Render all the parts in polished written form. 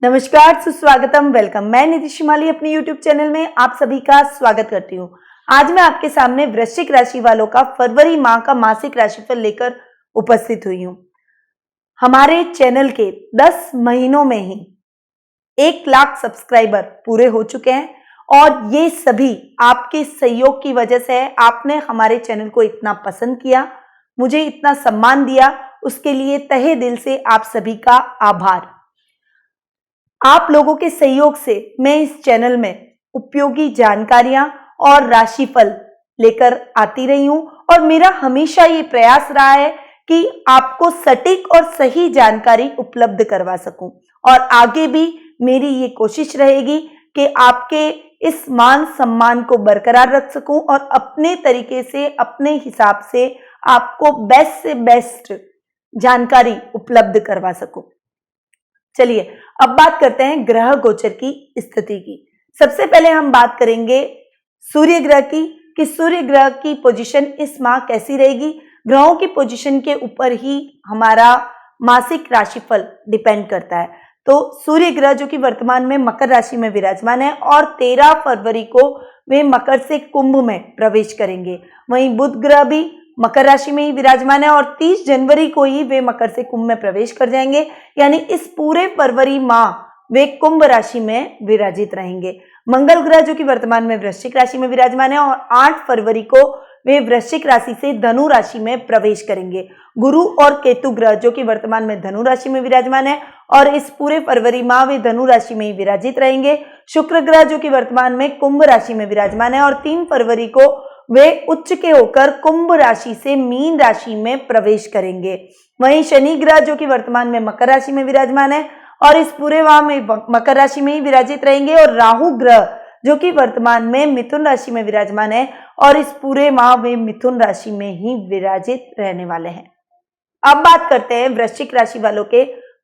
नमस्कार, सुस्वागतम, वेलकम। मैं निधि शिमाली अपने YouTube चैनल में आप सभी का स्वागत करती हूँ। आज मैं आपके सामने वृश्चिक राशि वालों का फरवरी माह का मासिक राशिफल लेकर उपस्थित हुई हूँ। हमारे चैनल के 10 महीनों में ही 1 लाख सब्सक्राइबर पूरे हो चुके हैं और ये सभी आपके सहयोग की वजह से है। आपने हमारे चैनल को इतना पसंद किया, मुझे इतना सम्मान दिया, उसके लिए तहे दिल से आप सभी का आभार। आप लोगों के सहयोग से मैं इस चैनल में उपयोगी जानकारियां और राशिफल लेकर आती रही हूं और मेरा हमेशा ये प्रयास रहा है कि आपको सटीक और सही जानकारी उपलब्ध करवा सकूं और आगे भी मेरी ये कोशिश रहेगी कि आपके इस मान सम्मान को बरकरार रख सकूं और अपने तरीके से, अपने हिसाब से आपको बेस्ट से बेस्ट जानकारी उपलब्ध करवा सकूं। चलिए अब बात करते हैं ग्रह गोचर की स्थिति की। सबसे पहले हम बात करेंगे सूर्य ग्रह की कि सूर्य ग्रह की पोजीशन इस माह कैसी रहेगी। ग्रहों की पोजीशन के ऊपर ही हमारा मासिक राशिफल डिपेंड करता है। तो सूर्य ग्रह जो कि वर्तमान में मकर राशि में विराजमान है और 13 फरवरी को वे मकर से कुंभ में प्रवेश करेंगे। वहीं बुध ग्रह भी मकर राशि में ही विराजमान है और 30 जनवरी को ही वे मकर से कुंभ में प्रवेश कर जाएंगे, यानी इस पूरे फरवरी माह वे कुंभ राशि में विराजित रहेंगे। मंगल ग्रह जो कि वर्तमान में वृश्चिक राशि में विराजमान है और 8 फरवरी को वे वृश्चिक राशि से धनु राशि में प्रवेश करेंगे। गुरु और केतु ग्रह जो कि वर्तमान में धनु राशि में विराजमान है और इस पूरे फरवरी माह वे धनु राशि में ही विराजित रहेंगे। शुक्र ग्रह जो कि वर्तमान में कुंभ राशि में विराजमान है और 3 फरवरी को वे उच्च के होकर कुंभ राशि से मीन राशि में प्रवेश करेंगे। वहीं शनि ग्रह जो कि वर्तमान में मकर राशि में विराजमान है और इस पूरे माह में मकर राशि में ही विराजित रहेंगे और राहु ग्रह जो कि वर्तमान में मिथुन राशि में विराजमान है और इस पूरे माह वे मिथुन राशि में ही विराजित रहने वाले हैं। अब बात करते हैं वृश्चिक राशि वालों के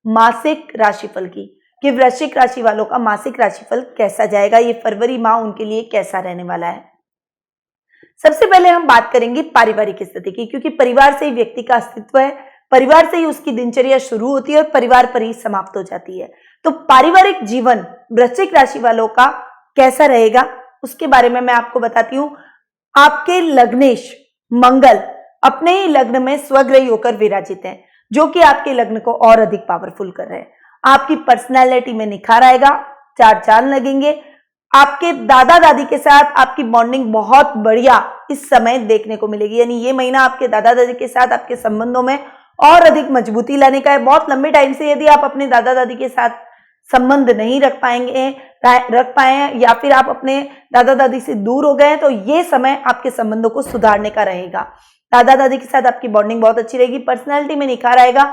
मासिक राशिफल की कि वृश्चिक राशि वालों का मासिक राशिफल कैसा जाएगा, ये फरवरी माह उनके लिए कैसा रहने वाला है। सबसे पहले हम बात करेंगे पारिवारिक स्थिति की, क्योंकि परिवार से ही व्यक्ति का अस्तित्व है, परिवार से ही उसकी दिनचर्या शुरू होती है और परिवार पर ही समाप्त हो जाती है। तो पारिवारिक जीवन वृश्चिक राशि वालों का कैसा रहेगा उसके बारे में मैं आपको बताती हूँ। आपके लग्नेश मंगल अपने ही लग्न में स्वग्रही होकर विराजित हैं, जो कि आपके लग्न को और अधिक पावरफुल कर रहे हैं। आपकी पर्सनैलिटी में निखार आएगा, 4 चांद लगेंगे। आपके दादा दादी के साथ आपकी बॉन्डिंग बहुत बढ़िया इस समय देखने को मिलेगी, यानी ये महीना आपके दादा दादी के साथ आपके संबंधों में और अधिक मजबूती लाने का है। बहुत लंबे टाइम से यदि आप अपने दादा दादी के साथ संबंध नहीं रख पाए हैं या फिर आप अपने दादा दादी से दूर हो गए हैं, तो ये समय आपके संबंधों को सुधारने का रहेगा। दादा दादी के साथ आपकी बॉन्डिंग बहुत अच्छी रहेगी, पर्सनैलिटी में निखार आएगा,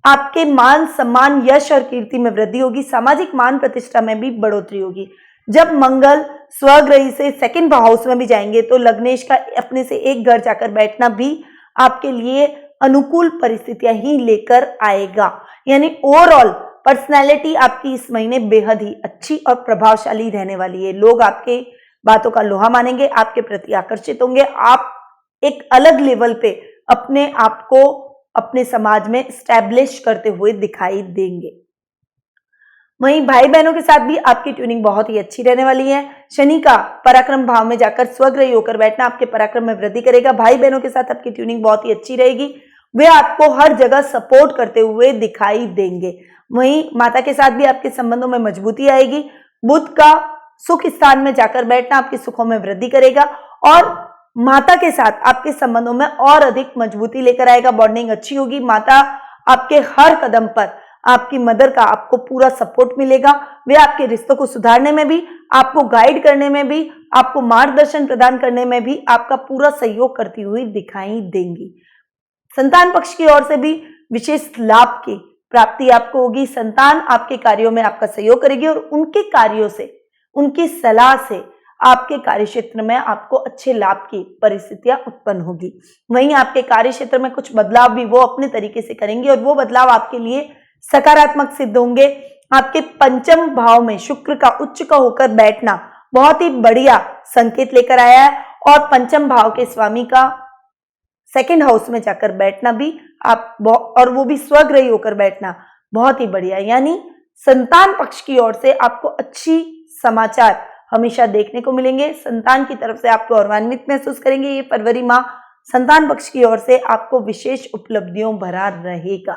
आपके मान सम्मान यश और कीर्ति में वृद्धि होगी, सामाजिक मान प्रतिष्ठा में भी बढ़ोतरी होगी। जब मंगल स्वग्रही से सेकंड हाउस में भी जाएंगे तो लग्नेश का अपने से एक घर जाकर बैठना भी आपके लिए अनुकूल परिस्थितियां ही लेकर आएगा, यानी ओवरऑल पर्सनैलिटी आपकी इस महीने बेहद ही अच्छी और प्रभावशाली रहने वाली है। लोग आपके बातों का लोहा मानेंगे, आपके प्रति आकर्षित होंगे, आप एक अलग लेवल पे अपने आप को अपने समाज में स्टैब्लिश करते हुए दिखाई देंगे। वहीं भाई बहनों के साथ भी आपकी ट्यूनिंग बहुत ही अच्छी रहने वाली है। शनि का पराक्रम भाव में जाकर स्वग्रही होकर बैठना आपके पराक्रम में वृद्धि करेगा। भाई बहनों के साथ आपकी ट्यूनिंग बहुत ही अच्छी रहेगी, वे आपको हर जगह सपोर्ट करते हुए दिखाई देंगे। वहीं माता के साथ भी आपके संबंधों में मजबूती आएगी। बुध का सुख स्थान में जाकर बैठना आपके सुखों में वृद्धि करेगा और माता के साथ आपके संबंधों में और अधिक मजबूती लेकर आएगा, बॉन्डिंग अच्छी होगी। माता आपके हर कदम पर, आपकी मदर का आपको पूरा सपोर्ट मिलेगा, वे आपके रिश्तों को सुधारने में भी, आपको गाइड करने में भी, आपको मार्गदर्शन प्रदान करने में भी आपका पूरा सहयोग करती हुई दिखाई देंगी। संतान पक्ष की ओर से भी विशेष लाभ की प्राप्ति आपको होगी। संतान आपके कार्यों में आपका सहयोग करेगी और उनके कार्यों से, उनकी सलाह से आपके कार्य क्षेत्र में आपको अच्छे लाभ की परिस्थितियां उत्पन्न होगी। वहीं आपके कार्य क्षेत्र में कुछ बदलाव भी वो अपने तरीके से करेंगे और वो बदलाव आपके लिए सकारात्मक सिद्ध होंगे। आपके पंचम भाव में शुक्र का उच्च का होकर बैठना बहुत ही बढ़िया संकेत लेकर आया है और पंचम भाव के स्वामी का सेकंड हाउस में जाकर बैठना भी आप और वो भी स्वग्रही होकर बैठना बहुत ही बढ़िया, यानी संतान पक्ष की ओर से आपको अच्छी समाचार हमेशा देखने को मिलेंगे। संतान की तरफ से आप गौरवान्वित महसूस करेंगे। ये फरवरी माह संतान पक्ष की ओर से आपको विशेष उपलब्धियों भरा रहेगा।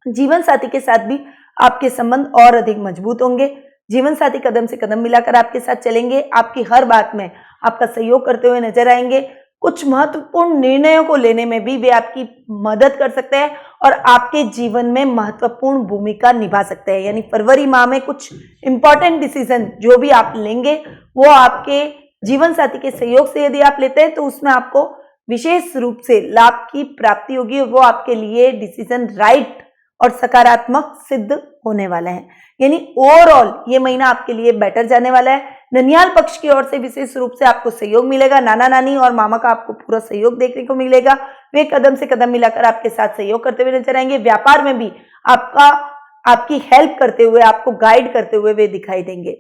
जीवन साथी के साथ भी आपके संबंध और अधिक मजबूत होंगे। जीवन साथी कदम से कदम मिलाकर आपके साथ चलेंगे। आपकी हर बात में आपका सहयोग करते हुए नजर आएंगे। कुछ महत्वपूर्ण निर्णयों को लेने में भी वे आपकी मदद कर सकते हैं और आपके जीवन में महत्वपूर्ण भूमिका निभा सकते हैं। यानी फरवरी माह में कुछ इंपॉर्टेंट डिसीजन जो भी आप लेंगे वो आपके जीवन साथी के सहयोग से यदि आप लेते हैं तो उसमें आपको विशेष रूप से लाभ की प्राप्ति होगी। वो आपके लिए डिसीजन राइट और सकारात्मक सिद्ध होने वाला है। यानी ओवरऑल ये महीना आपके लिए बेटर जाने वाला है। ननिहाल पक्ष की ओर से विशेष रूप से आपको सहयोग मिलेगा। नाना नानी और मामा का आपको पूरा सहयोग देखने को मिलेगा। वे कदम से कदम मिलाकर आपके साथ सहयोग करते हुए नजर आएंगे। व्यापार में भी आपकी हेल्प करते हुए, आपको गाइड करते हुए वे दिखाई देंगे।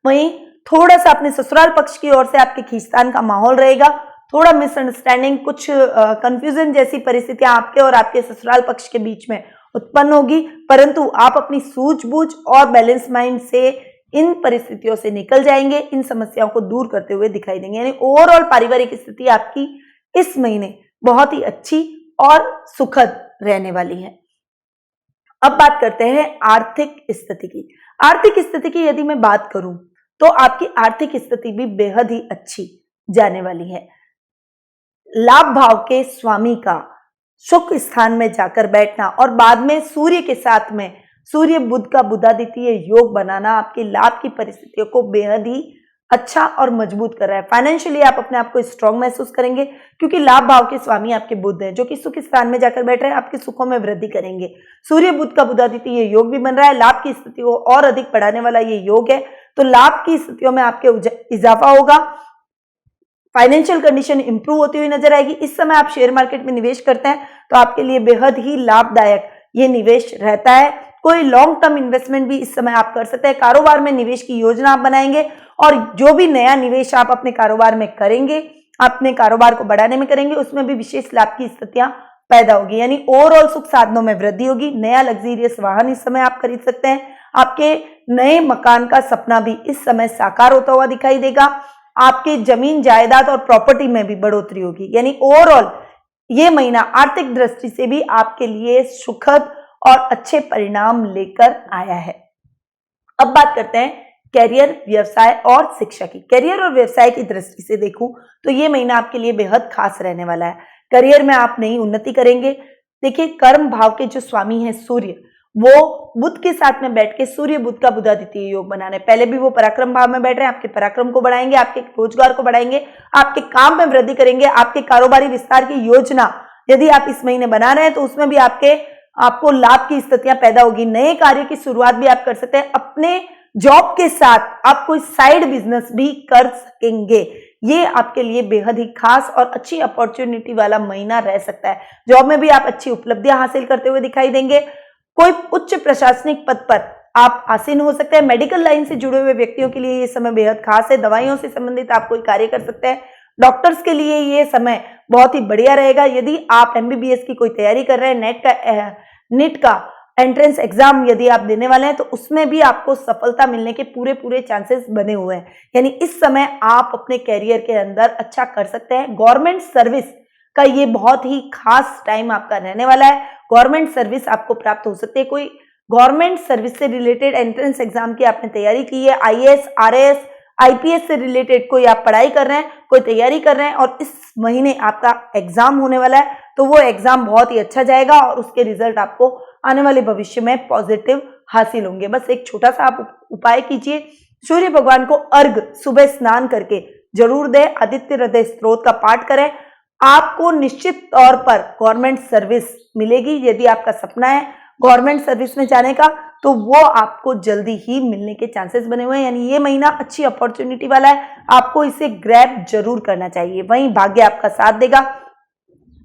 वहीं थोड़ा सा अपने ससुराल पक्ष की ओर से आपके खींचतान का माहौल रहेगा। थोड़ा मिसअंडरस्टैंडिंग, कुछ कंफ्यूजन जैसी परिस्थितियां आपके और आपके ससुराल पक्ष के बीच में उत्पन्न होगी, परंतु आप अपनी सूझबूझ और बैलेंस माइंड से इन परिस्थितियों से निकल जाएंगे। इन समस्याओं को दूर करते हुए दिखाई देंगे। यानी ओवरऑल पारिवारिक स्थिति आपकी इस महीने बहुत ही अच्छी और सुखद रहने वाली है। अब बात करते हैं आर्थिक स्थिति की। आर्थिक स्थिति की यदि मैं बात करूं तो आपकी आर्थिक स्थिति भी बेहद ही अच्छी जाने वाली है। लाभ भाव के स्वामी का सुख स्थान में जाकर बैठना और बाद में सूर्य के साथ में सूर्य बुध का बुधादित्य योग बनाना आपके लाभ की परिस्थितियों को बेहद ही अच्छा और मजबूत कर रहा है। फाइनेंशियली आप अपने आप को स्ट्रांग महसूस करेंगे क्योंकि लाभ भाव के स्वामी आपके बुध हैं जो कि सुख स्थान में जाकर बैठ रहे हैं, आपके सुखों में वृद्धि करेंगे। सूर्य बुध का बुधादित्य ये योग भी बन रहा है। लाभ की स्थिति को और अधिक बढ़ाने वाला ये योग है, तो लाभ की स्थितियों में आपके इजाफा होगा। फाइनेंशियल कंडीशन इंप्रूव होती हुई नजर आएगी। इस समय आप शेयर मार्केट में निवेश करते हैं तो आपके लिए बेहद ही लाभदायक ये निवेश रहता है। कोई लॉन्ग टर्म इन्वेस्टमेंट भी इस समय आप कर सकते हैं। कारोबार में निवेश की योजना आप बनाएंगे और जो भी नया निवेश आप अपने कारोबार में करेंगे, अपने कारोबार को बढ़ाने में करेंगे, उसमें भी विशेष लाभ की स्थितियां पैदा होगी। यानी ओवरऑल सुख साधनों में वृद्धि होगी। नया लग्जरियस वाहन इस समय आप खरीद सकते हैं। आपके नए मकान का सपना भी इस समय साकार होता हुआ दिखाई देगा। आपके जमीन जायदाद और प्रॉपर्टी में भी बढ़ोतरी होगी। यानी ओवरऑल ये महीना आर्थिक दृष्टि से भी आपके लिए सुखद और अच्छे परिणाम लेकर आया है। अब बात करते हैं कैरियर, व्यवसाय और शिक्षा की। कैरियर और व्यवसाय की दृष्टि से देखूं तो ये महीना आपके लिए बेहद खास रहने वाला है। करियर में आप नई उन्नति करेंगे। देखिए, कर्म भाव के जो स्वामी हैं सूर्य, वो बुध के साथ में बैठ के सूर्य बुध का बुधादित्य योग बना रहे हैं। पहले भी वो पराक्रम भाव में बैठ रहे हैं। आपके पराक्रम को बढ़ाएंगे, आपके रोजगार को बढ़ाएंगे, आपके काम में वृद्धि करेंगे। आपके कारोबारी विस्तार की योजना यदि आप इस महीने बना रहे हैं तो उसमें भी आपको लाभ की स्थितियां पैदा होगी। नए कार्य की शुरुआत भी आप कर सकते हैं। अपने जॉब के साथ आप कोई साइड बिजनेस भी कर सकेंगे। ये आपके लिए बेहद ही खास और अच्छी अपॉर्चुनिटी वाला महीना रह सकता है। जॉब में भी आप अच्छी उपलब्धियां हासिल करते हुए दिखाई देंगे। कोई उच्च प्रशासनिक पद पर आप आसीन हो सकते हैं। मेडिकल लाइन से जुड़े हुए व्यक्तियों के लिए ये समय बेहद खास है। दवाइयों से संबंधित आप कोई कार्य कर सकते हैं। डॉक्टर्स के लिए ये समय बहुत ही बढ़िया रहेगा। यदि आप एमबीबीएस की कोई तैयारी कर रहे हैं, नीट का एंट्रेंस एग्जाम यदि आप देने वाले हैं तो उसमें भी आपको सफलता मिलने के पूरे चांसेस बने हुए हैं। यानी इस समय आप अपने कैरियर के अंदर अच्छा कर सकते हैं। गवर्नमेंट सर्विस का ये बहुत ही खास टाइम आपका रहने वाला है। गवर्नमेंट सर्विस आपको प्राप्त हो सकती है। कोई गवर्नमेंट सर्विस से रिलेटेड एंट्रेंस एग्जाम की आपने तैयारी की है, आईएएस, आरएएस, आईपीएस से रिलेटेड कोई आप पढ़ाई कर रहे हैं, कोई तैयारी कर रहे हैं और इस महीने आपका एग्जाम होने वाला है, तो वो एग्जाम बहुत ही अच्छा जाएगा और उसके रिजल्ट आपको आने वाले भविष्य में पॉजिटिव हासिल होंगे। बस एक छोटा सा आप उपाय कीजिए। सूर्य भगवान को अर्घ सुबह स्नान करके जरूर दें। आदित्य हृदय स्त्रोत का पाठ करें। आपको निश्चित तौर पर गवर्नमेंट सर्विस मिलेगी। यदि आपका सपना है गवर्नमेंट सर्विस में जाने का तो वो आपको जल्दी ही मिलने के चांसेस बने हुए हैं। यानी ये महीना अच्छी अपॉर्चुनिटी वाला है, आपको इसे ग्रैब जरूर करना चाहिए। वहीं भाग्य आपका साथ देगा।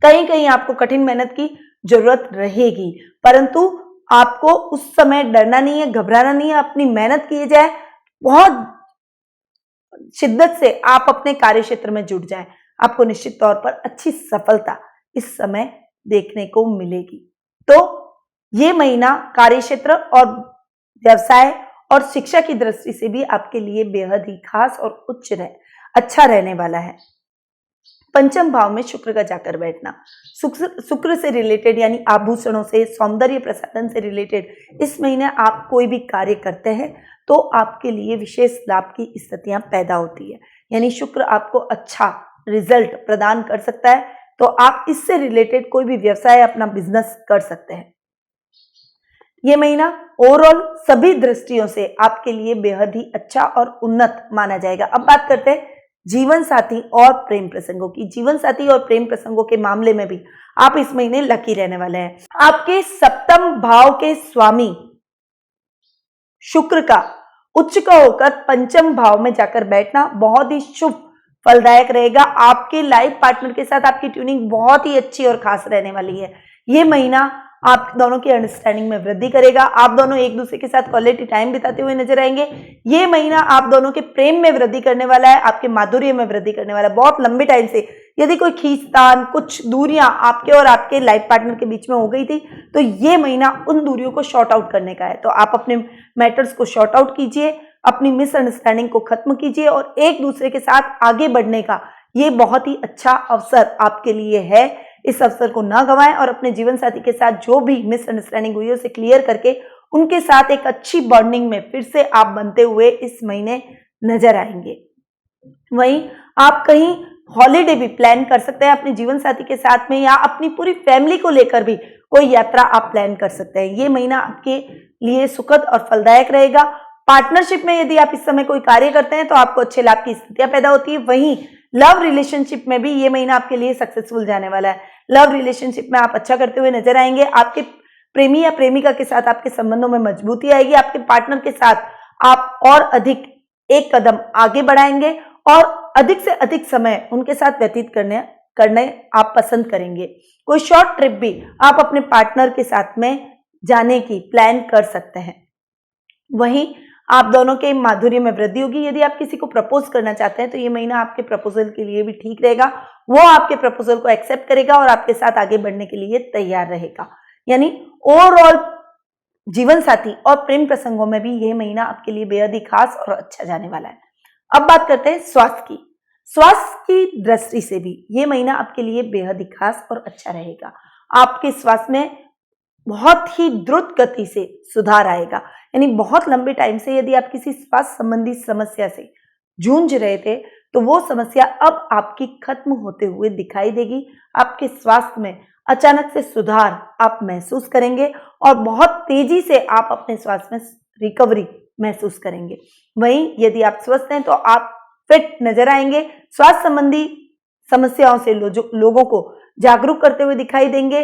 कहीं कहीं आपको कठिन मेहनत की जरूरत रहेगी, परंतु आपको उस समय डरना नहीं है, घबराना नहीं है। अपनी मेहनत की जाए, बहुत शिद्दत से आप अपने कार्य क्षेत्र में जुट जाएं, आपको निश्चित तौर पर अच्छी सफलता इस समय देखने को मिलेगी। तो ये महीना कार्यक्षेत्र और व्यवसाय और शिक्षा की दृष्टि से भी आपके लिए बेहद ही खास और अच्छा रहने वाला है। पंचम भाव में शुक्र का जाकर बैठना, शुक्र से रिलेटेड यानी आभूषणों से, सौंदर्य प्रसाधन से रिलेटेड इस महीने आप कोई भी कार्य करते हैं तो आपके लिए विशेष लाभ की स्थितियां पैदा होती है। यानी शुक्र आपको अच्छा रिजल्ट प्रदान कर सकता है, तो आप इससे रिलेटेड कोई भी व्यवसाय, अपना बिजनेस कर सकते हैं। ये महीना ओवरऑल सभी दृष्टियों से आपके लिए बेहद ही अच्छा और उन्नत माना जाएगा। अब बात करते हैं जीवन साथी और प्रेम प्रसंगों की। जीवन साथी और प्रेम प्रसंगों के मामले में भी आप इस महीने लकी रहने वाले हैं। आपके सप्तम भाव के स्वामी शुक्र का उच्च का होकर पंचम भाव में जाकर बैठना बहुत ही शुभ फलदायक रहेगा। आपके लाइफ पार्टनर के साथ आपकी ट्यूनिंग बहुत ही अच्छी और खास रहने वाली है। ये महीना आप दोनों की अंडरस्टैंडिंग में वृद्धि करेगा। आप दोनों एक दूसरे के साथ क्वालिटी टाइम बिताते हुए नजर आएंगे। ये महीना आप दोनों के प्रेम में वृद्धि करने वाला है, आपके माधुर्य में वृद्धि करने वाला है। बहुत लंबे टाइम से यदि कोई खींचतान, कुछ दूरियां आपके और आपके लाइफ पार्टनर के बीच में हो गई थी, तो ये महीना उन दूरियों को शॉर्ट आउट करने का है। तो आप अपने मैटर्स को शॉर्ट आउट कीजिए, अपनी मिसअंडरस्टैंडिंग को खत्म कीजिए और एक दूसरे के साथ आगे बढ़ने का ये बहुत ही अच्छा अवसर आपके लिए है। इस अवसर को ना गंवाएं और अपने जीवन साथी के साथ जो भी मिसअंडरस्टैंडिंग हुई है उसे क्लियर करके उनके साथ एक अच्छी बॉन्डिंग में फिर से आप बनते हुए इस महीने नजर आएंगे। वहीं आप कहीं हॉलीडे भी प्लान कर सकते हैं अपने जीवन साथी के साथ में, या अपनी पूरी फैमिली को लेकर भी कोई यात्रा आप प्लान कर सकते हैं। ये महीना आपके लिए सुखद और फलदायक रहेगा। पार्टनरशिप में यदि आप इस समय कोई कार्य करते हैं तो आपको अच्छे लाभ की स्थितियां पैदा होती है। वहीं लव रिलेशनशिप में भी ये महीना आपके लिए सक्सेसफुल जाने वाला है। लव रिलेशनशिप में आप अच्छा करते हुए नजर आएंगे। आपके प्रेमी या प्रेमिका के साथ आपके संबंधों में मजबूती आएगी। आपके पार्टनर के साथ आप और अधिक एक कदम आगे बढ़ाएंगे और अधिक से अधिक समय उनके साथ व्यतीत करने आप पसंद करेंगे। कोई शॉर्ट ट्रिप भी आप अपने पार्टनर के साथ में जाने की प्लान कर सकते हैं। वहीं आप दोनों के माधुर्य में वृद्धि होगी। यदि आप किसी को प्रपोज करना चाहते हैं तो ये महीना आपके प्रपोजल के लिए भी ठीक रहेगा। वो आपके प्रपोजल को एक्सेप्ट करेगा और आपके साथ आगे बढ़ने के लिए तैयार रहेगा। यानी ओवरऑल जीवन साथी और प्रेम प्रसंगों में भी यह महीना आपके लिए बेहद ही खास और अच्छा जाने वाला है। अब बात करते हैं स्वास्थ्य की। स्वास्थ्य की दृष्टि से भी ये महीना आपके लिए बेहद ही खास और अच्छा रहेगा। आपके स्वास्थ्य में बहुत ही द्रुत गति से सुधार आएगा। यानी बहुत लंबे टाइम से यदि आप किसी स्वास्थ्य संबंधी समस्या से जूझ रहे थे तो वो समस्या अब आपकी खत्म होते हुए दिखाई देगी। आपके स्वास्थ्य में अचानक से सुधार आप महसूस करेंगे और बहुत तेजी से आप अपने स्वास्थ्य में रिकवरी महसूस करेंगे। वहीं यदि आप स्वस्थ हैं तो आप फिट नजर आएंगे। स्वास्थ्य संबंधी समस्याओं से लोगों को जागरूक करते हुए दिखाई देंगे।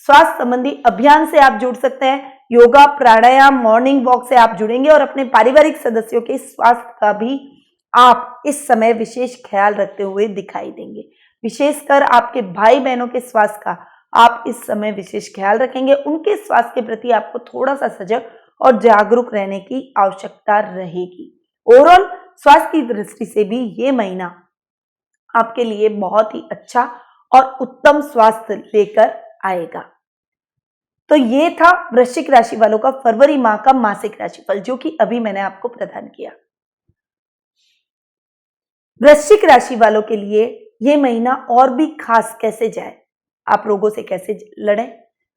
स्वास्थ्य संबंधी अभियान से आप जुड़ सकते हैं। योगा, प्राणायाम, मॉर्निंग वॉक से आप जुड़ेंगे और अपने पारिवारिक सदस्यों के स्वास्थ्य का भी आप इस समय विशेष ख्याल रखते हुए दिखाई देंगे। विशेषकर आपके भाई बहनों के स्वास्थ्य का आप इस समय विशेष ख्याल रखेंगे। उनके स्वास्थ्य के प्रति आपको थोड़ा सा सजग और जागरूक रहने की आवश्यकता रहेगी। ओवरऑल स्वास्थ्य की दृष्टि से भी ये महीना आपके लिए बहुत ही अच्छा और उत्तम स्वास्थ्य लेकर आएगा। तो ये था वृश्चिक राशि वालों का फरवरी माह का मासिक राशिफल, जो कि अभी मैंने आपको प्रदान किया। वृश्चिक राशि वालों के लिए ये महीना और भी खास कैसे जाए, आप रोगों से कैसे लड़ें,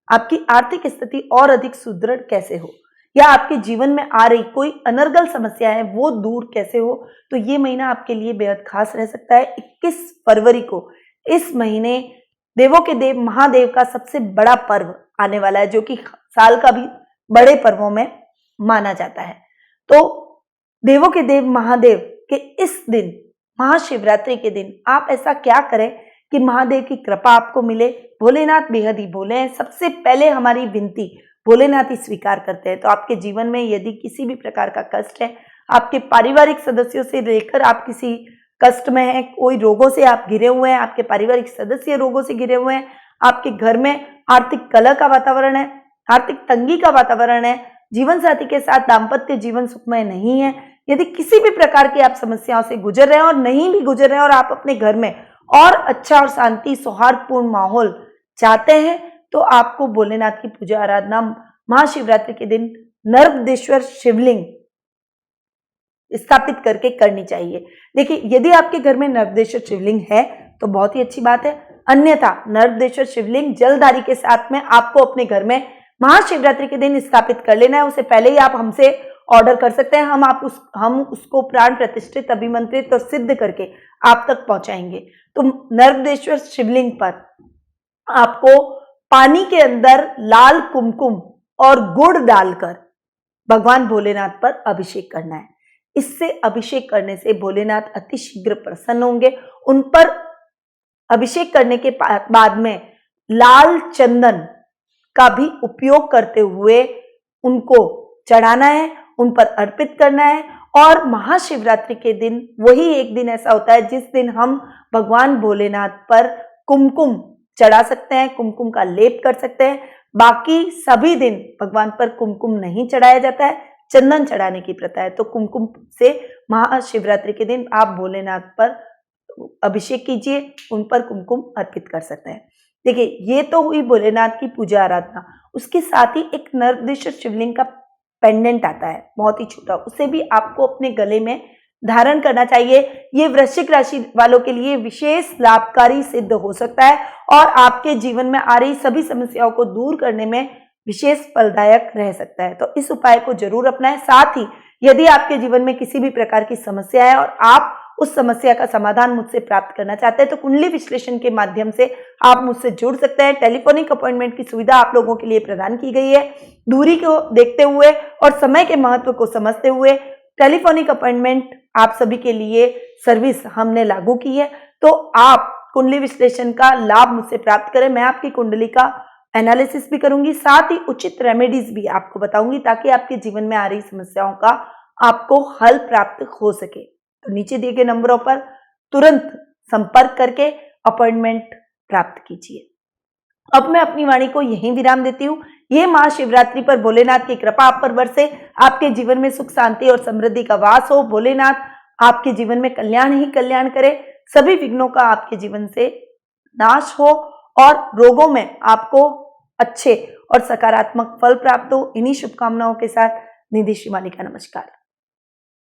आपकी आर्थिक स्थिति और अधिक सुदृढ़ कैसे हो, या आपके जीवन में आ रही कोई अनर्गल समस्या है वो दूर कैसे हो, तो ये महीना आपके लिए बेहद खास रह सकता है। 21 फरवरी को इस महीने देवों के देव महादेव का सबसे बड़ा पर्व आने वाला है, जो कि साल का भी बड़े पर्वों में माना जाता है। तो देवों के देव महादेव के इस दिन, महाशिवरात्रि के दिन, आप ऐसा क्या करें कि महादेव की कृपा आपको मिले। भोलेनाथ बेहद ही भोले हैं। सबसे पहले हमारी विनती भोलेनाथ ही स्वीकार करते हैं। तो आपके जीवन में यदि किसी भी प्रकार का कष्ट है, आपके पारिवारिक सदस्यों से लेकर आप किसी कष्ट में हैं, कोई रोगों से आप घिरे हुए हैं, आपके पारिवारिक सदस्य रोगों से घिरे हुए हैं, आपके घर में आर्थिक कलह का वातावरण है, आर्थिक तंगी का वातावरण है, जीवन साथी के साथ दाम्पत्य जीवन सुखमय नहीं है, यदि किसी भी प्रकार की आप समस्याओं से गुजर रहे हैं और नहीं भी गुजर रहे हैं और आप अपने घर में और अच्छा और शांति सौहार्दपूर्ण माहौल चाहते हैं, तो आपको भोलेनाथ की पूजा आराधना महाशिवरात्रि के दिन नर्मदेश्वर शिवलिंग स्थापित करके करनी चाहिए। देखिए, यदि आपके घर में नर्मदेश्वर शिवलिंग है तो बहुत ही अच्छी बात है, अन्यथा नर्मदेश्वर शिवलिंग जलधारी के साथ में आपको अपने घर में महाशिवरात्रि के दिन स्थापित कर लेना है। उससे पहले ही आप हमसे ऑर्डर कर सकते हैं, हम उसको प्राण प्रतिष्ठित, अभिमंत्रित और सिद्ध करके आप तक पहुंचाएंगे। तो नर्मदेश्वर शिवलिंग पर आपको पानी के अंदर लाल कुमकुम और गुड़ डालकर भगवान भोलेनाथ पर अभिषेक करना है। इससे अभिषेक करने से भोलेनाथ अति शीघ्र प्रसन्न होंगे। उन पर अभिषेक करने के बाद में लाल चंदन का भी उपयोग करते हुए उनको चढ़ाना है, उन पर अर्पित करना है। और महाशिवरात्रि के दिन वही एक दिन ऐसा होता है जिस दिन हम भगवान भोलेनाथ पर कुमकुम चढ़ा सकते हैं, कुमकुम का लेप कर सकते हैं। बाकी सभी दिन भगवान पर कुमकुम नहीं चढ़ाया जाता है, चंदन चढ़ाने की प्रथा है। तो कुमकुम से महाशिवरात्रि के दिन आप भोलेनाथ पर अभिषेक कीजिए, उन पर कुमकुम अर्पित कर सकते हैं। देखिए, ये तो हुई भोलेनाथ की पूजा आराधना। उसके साथ ही एक नर्मदेश्वर शिवलिंग का पेंडेंट आता है, बहुत ही छोटा, उसे भी आपको अपने गले में धारण करना चाहिए। ये वृश्चिक राशि वालों के लिए विशेष लाभकारी सिद्ध हो सकता है और आपके जीवन में आ रही सभी समस्याओं को दूर करने में विशेष फलदायक रह सकता है। तो इस उपाय को जरूर अपनाएं। साथ ही यदि आपके जीवन में किसी भी प्रकार की समस्या है और आप उस समस्या का समाधान मुझसे प्राप्त करना चाहते हैं तो कुंडली विश्लेषण के माध्यम से आप मुझसे जुड़ सकते हैं। टेलीफोनिक अपॉइंटमेंट की सुविधा आप लोगों के लिए प्रदान की गई है। दूरी को देखते हुए और समय के महत्व को समझते हुए टेलीफोनिक अपॉइंटमेंट आप सभी के लिए सर्विस हमने लागू की है। तो आप कुंडली विश्लेषण का लाभ मुझसे प्राप्त करें। मैं आपकी कुंडली का एनालिसिस भी करूंगी, साथ ही उचित रेमेडीज भी आपको बताऊंगी ताकि आपके जीवन में आ रही समस्याओं का आपको हल प्राप्त हो सके। तो नीचे दिए गए नंबरों पर तुरंत संपर्क करके अपॉइंटमेंट प्राप्त कीजिए। अब मैं अपनी वाणी को यहीं विराम देती हूँ। ये महाशिवरात्रि पर भोलेनाथ की कृपा आप पर बरसे, आपके जीवन में सुख शांति और समृद्धि का वास हो। भोलेनाथ आपके जीवन में कल्याण ही कल्याण करे, सभी विघ्नों का आपके जीवन से नाश हो और रोगों में आपको अच्छे और सकारात्मक फल प्राप्त हो। इन्हीं शुभकामनाओं के साथ निधि श्रीमाली का नमस्कार।